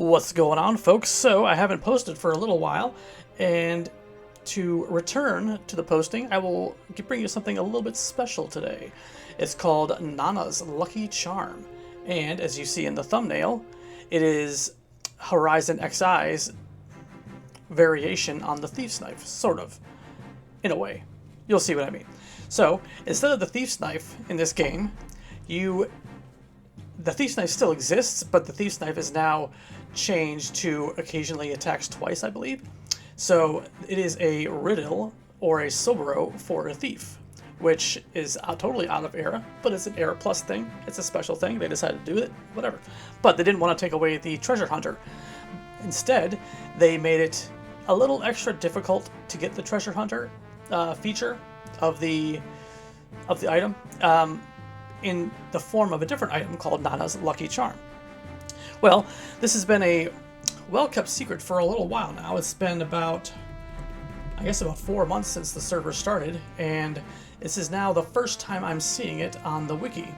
What's going on, folks? So I haven't posted for a little while, and to return to the posting, I will bring you something a little bit special today. It's called Nanaa's Lucky Charm, and as you see in the thumbnail, it is HorizonXI's variation on the Thief's Knife, sort of, in a way. You'll see what I mean. So instead of the Thief's Knife in this game, the Thief's Knife still exists, but the Thief's Knife is now changed to occasionally attacks twice, I believe. So it is a riddle or a Soboro for a thief, which is totally out of era, but it's an era plus thing. It's a special thing. They decided to do it, whatever. But they didn't want to take away the treasure hunter. Instead, they made it a little extra difficult to get the treasure hunter feature of the item in the form of a different item called Nanaa's Lucky Charm. Well, this has been a well-kept secret for a little while now. It's been about 4 months since the server started, and this is now the first time I'm seeing it on the wiki.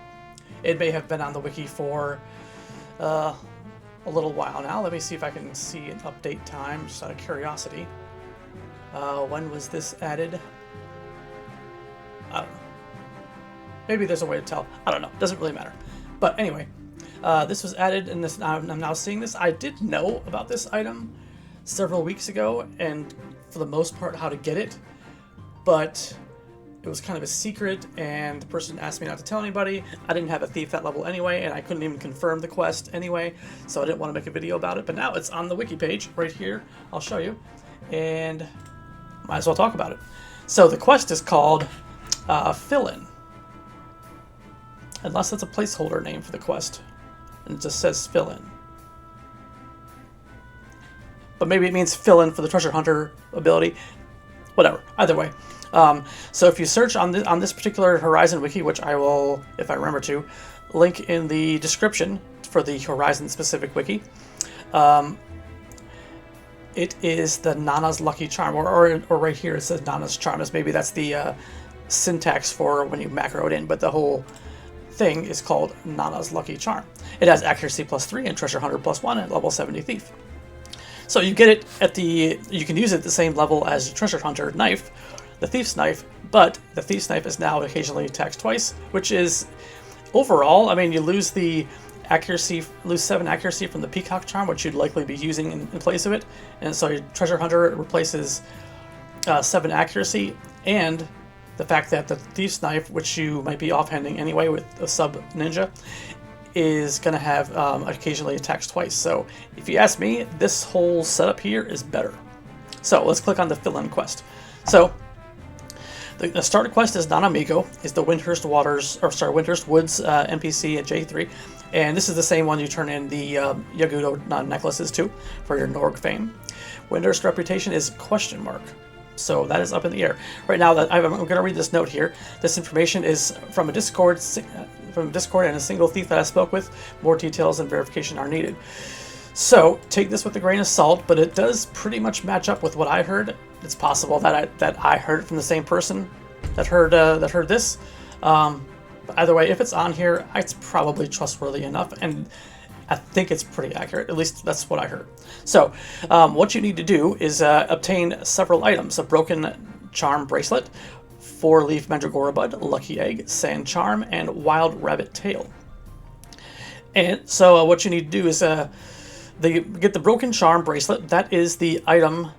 It may have been on the wiki for a little while now. Let me see if I can see an update time, just out of curiosity. When was this added? I don't know. Maybe there's a way to tell. I don't know. Doesn't really matter. But anyway, this was added, and I'm now seeing this. I did know about this item several weeks ago, and for the most part, how to get it. But it was kind of a secret, and the person asked me not to tell anybody. I didn't have a thief that level anyway, and I couldn't even confirm the quest anyway, so I didn't want to make a video about it. But now it's on the wiki page right here. I'll show you, and might as well talk about it. So the quest is called Fill-In. Unless that's a placeholder name for the quest, and it just says fill-in. But maybe it means fill-in for the treasure hunter ability. Whatever. Either way. So if you search on this particular Horizon wiki, which I will, if I remember to, link in the description for the Horizon specific wiki, it is the Nanaa's Lucky Charm, or right here it says Nanaa's Charm. Maybe that's the syntax for when you macro it in, but the whole thing is called Nanaa's Lucky Charm. It has accuracy +3 and treasure hunter +1 at level 70 thief. So you get it you can use it at the same level as your treasure hunter knife, the thief's knife, but the thief's knife is now occasionally attacked twice, which is overall, I mean, you lose the accuracy, lose 7 accuracy from the peacock charm, which you'd likely be using in place of it, and so your treasure hunter replaces 7 accuracy, and the fact that the thief's knife, which you might be offhanding anyway with a sub ninja, is going to have occasionally attacks twice. So if you ask me, this whole setup here is better. So let's click on the fill-in quest. So the starter quest is Non-Amigo, is the Windhurst Woods NPC at J3, and this is the same one you turn in the Yagudo necklaces to for your Norg fame. Windhurst reputation is ? So that is up in the air. Right now, I'm going to read this note here. This information is from a Discord and a single thief that I spoke with. More details and verification are needed. So take this with a grain of salt, but it does pretty much match up with what I heard. It's possible that I heard it from the same person that heard this. But either way, if it's on here, it's probably trustworthy enough, and I think it's pretty accurate. At least that's what I heard. So what you need to do is obtain several items: a broken charm bracelet, 4-leaf mandragora bud, lucky egg, sand charm, and wild rabbit tail. And so what you need to do is get the broken charm bracelet. That is the item.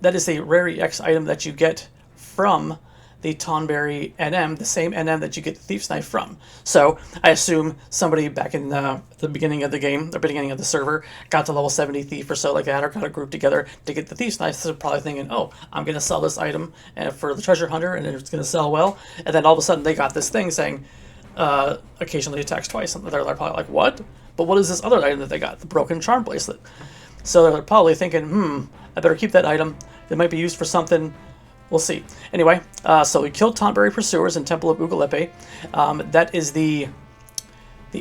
That is a rarest item that you get from the Tonberry NM, the same NM that you get the Thief's Knife from. So I assume somebody back in the beginning of the game, the beginning of the server, got to level 70 Thief or so like that, or got a group together to get the Thief's Knife. So they're probably thinking, oh, I'm going to sell this item for the treasure hunter, and it's going to sell well. And then all of a sudden they got this thing saying, occasionally attacks twice. And they're probably like, what? But what is this other item that they got? The broken charm bracelet. So they're probably thinking, I better keep that item. It might be used for something. We'll see. Anyway, so we killed Tonberry Pursuers in Temple of Ugalepe. That is the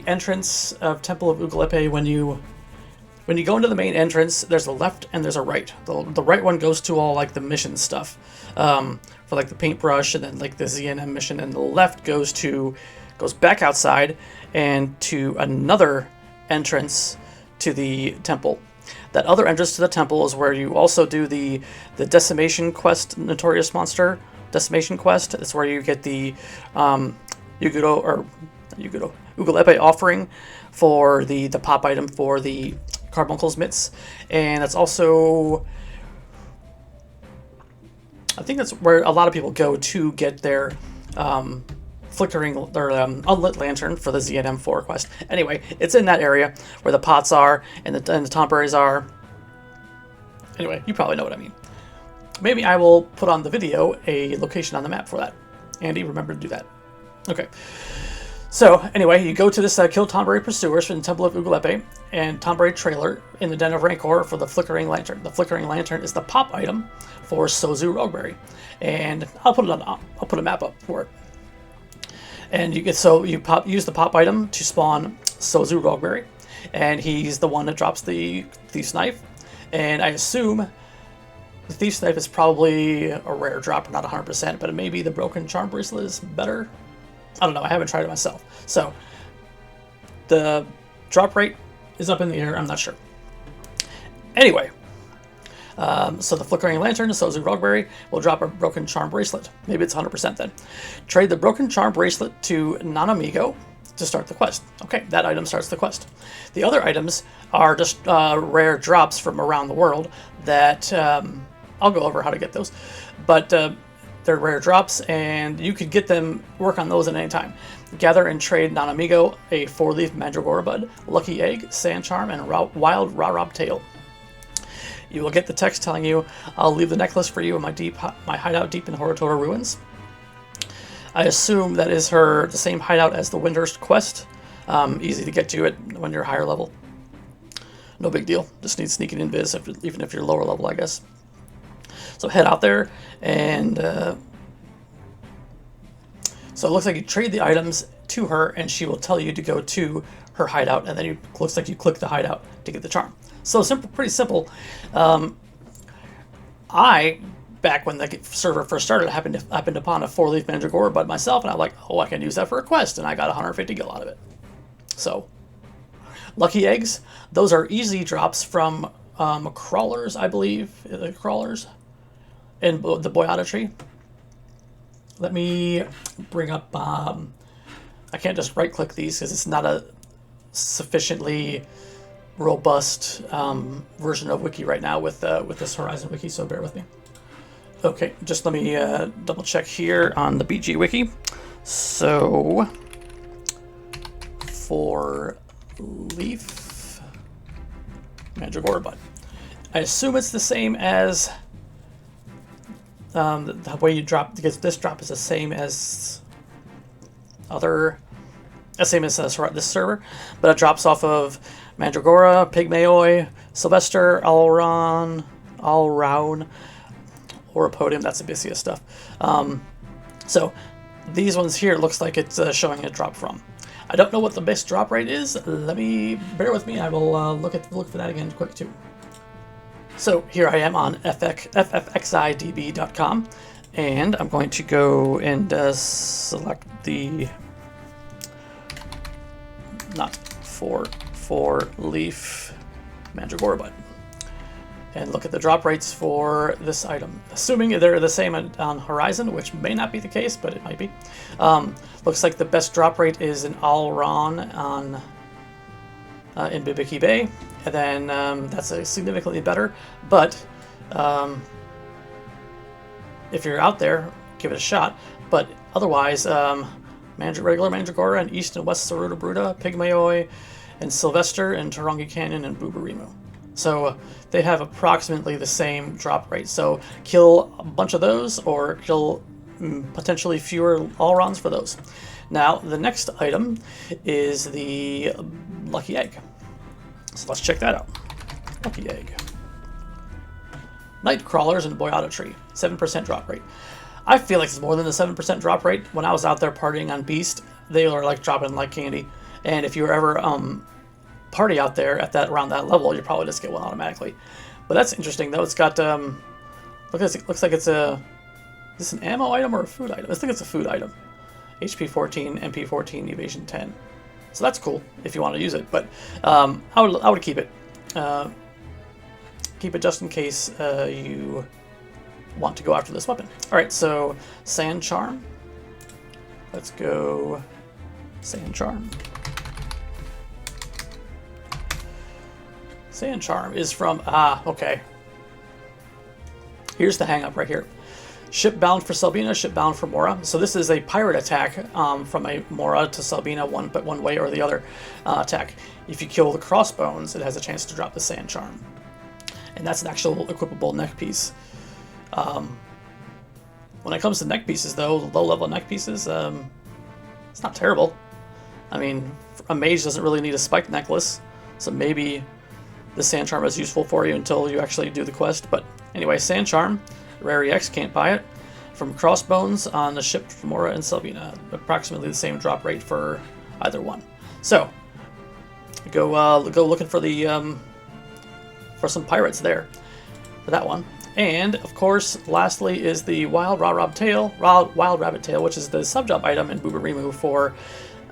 entrance of Temple of Ugalepe. When you go into the main entrance, there's a left and there's a right. The right one goes to all like the mission stuff, for like the paintbrush and then like the ZNM mission, and the left goes back outside and to another entrance to the temple. That other entrance to the temple is where you also do the decimation quest, Notorious Monster decimation quest. It's where you get the Ugalepe offering for the pop item for the Carbuncle's mitts, and that's also, I think that's where a lot of people go to get their flickering or unlit lantern for the ZNM4 quest. Anyway, it's in that area where the pots are and the tomberries are. Anyway, you probably know what I mean. Maybe I will put on the video a location on the map for that. Andy, remember to do that. Okay. So, anyway, you go to this Kill Tomberry Pursuers from the Temple of Ugalepe and Tomberry Trailer in the Den of Rancor for the Flickering Lantern. The Flickering Lantern is the pop item for Sozu Rogueberry. And I'll put a map up for it. And you use the pop item to spawn Sozu Rogueberry, and he's the one that drops the Thief's Knife. And I assume the Thief's Knife is probably a rare drop, not 100%, but maybe the Broken Charm Bracelet is better. I don't know, I haven't tried it myself. So, the drop rate is up in the air, I'm not sure. Anyway, so the Flickering Lantern, Sozu Rogueberry, will drop a Broken Charm Bracelet. Maybe it's 100% then. Trade the Broken Charm Bracelet to Nanaa to start the quest. Okay, that item starts the quest. The other items are just rare drops from around the world that I'll go over how to get those. But they're rare drops, and you could get them, work on those at any time. Gather and trade Nanaa a 4-leaf Mandragora Bud, Lucky Egg, Sand Charm, and Wild Rarob Tail. You will get the text telling you, I'll leave the necklace for you in my hideout deep in Horotora Ruins. I assume that is the same hideout as the Windhurst quest. Easy to get to it when you're higher level. No big deal. Just need sneaking invis, even if you're lower level, I guess. So head out there, and so it looks like you trade the items to her, and she will tell you to go to her hideout, and then it looks like you click the hideout to get the charm. So simple, pretty simple. Back when the server first started, happened upon a 4-leaf Mandragora Bud myself, and I'm like, oh, I can use that for a quest, and I got 150 gil out of it. So, Lucky Eggs, those are easy drops from crawlers, I believe, crawlers, in the Boyata tree. Let me bring up, I can't just right-click these because it's not a sufficiently robust version of Wiki right now with this Horizon Wiki, so bear with me. Okay, just let me double check here on the BG Wiki. So, 4-leaf Mandragora Bud. I assume it's the same as the way you drop, because this drop is the same as this server, but it drops off of Mandragora, Pygmaoi, Sylvester, Alraun, or a Podium. That's Abyssia stuff. So these ones here looks like it's showing a drop from. I don't know what the best drop rate is. Bear with me. I will look for that again quick too. So here I am on ffxidb.com, and I'm going to go and select the not 4-leaf Mandragora Bud, and look at the drop rates for this item. Assuming they're the same on Horizon, which may not be the case, but it might be. Looks like the best drop rate is in Alraun in Bibiki Bay, and then that's significantly better. But if you're out there, give it a shot. But otherwise, regular Mandragora and East and West Saruta Bruta, Pygmaoi, and Sylvester, and Tarongi Canyon, and Bubarimu. So they have approximately the same drop rate. So kill a bunch of those, or kill potentially fewer Alrauns for those. Now, the next item is the Lucky Egg. So let's check that out. Lucky Egg. Night Crawlers and Boyata Tree, 7% drop rate. I feel like it's more than a 7% drop rate. When I was out there partying on Beast, they are like dropping like candy. And if you ever party out there at around that level, you probably just get one automatically. But that's interesting though. It's got looks like it's is this an ammo item or a food item? I think it's a food item. HP 14, MP 14, evasion 10. So that's cool if you want to use it. But I would keep it. keep it just in case you want to go after this weapon. All right, so Sand Charm. Let's go Sand Charm. Sand Charm is from, okay. Here's the hang up right here. Ship bound for Selbina, ship bound for Mora. So this is a pirate attack from a Mora to Selbina, one way or the other attack. If you kill the Crossbones, it has a chance to drop the Sand Charm. And that's an actual equipable neck piece. When it comes to neck pieces, though, low-level neck pieces, it's not terrible. I mean, a mage doesn't really need a spiked necklace, so maybe the Sand Charm is useful for you until you actually do the quest. But anyway, Sand Charm. Rare EX, can't buy it. From Crossbones on the ship from Mora and Selbina. Approximately the same drop rate for either one. So, go looking for the for some pirates there for that one. And of course, lastly is the Wild Rabbit Tail, which is the sub-job item in Boobaremu for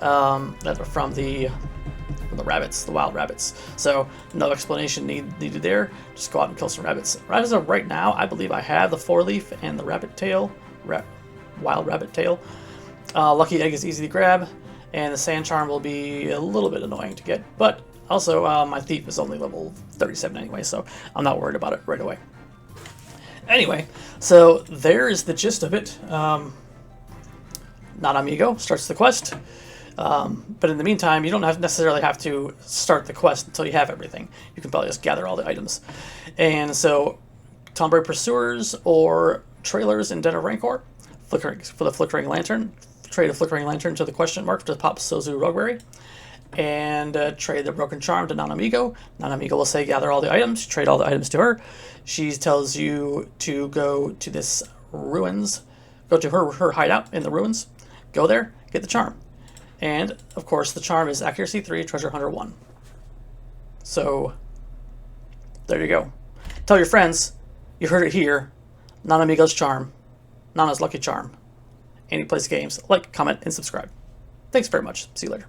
from the rabbits, the wild rabbits. So no explanation needed there. Just go out and kill some rabbits. As of right now, I believe I have the 4-leaf and the rabbit tail, wild rabbit tail. Lucky egg is easy to grab, and the Sand Charm will be a little bit annoying to get. But also, my thief is only level 37 anyway, so I'm not worried about it right away. Anyway, so there is the gist of it. Nanaa Amigo starts the quest. But in the meantime, you don't necessarily have to start the quest until you have everything. You can probably just gather all the items. And so, Tomberry Pursuers or Trailers in Den of Rancor, for the Flickering Lantern. Trade a Flickering Lantern to the question mark to pop Sozu Rogueberry. And trade the Broken Charm to Nanaa Amigo. Nanaa Amigo will say, gather all the items. Trade all the items to her. She tells you to go to this ruins. Go to her hideout in the ruins. Go there, get the charm. And, of course, the charm is Accuracy 3, Treasure Hunter 1. So, there you go. Tell your friends, you heard it here, Nanaa Amigo's charm, Nanaa's lucky charm. And he plays games. Like, comment, and subscribe. Thanks very much. See you later.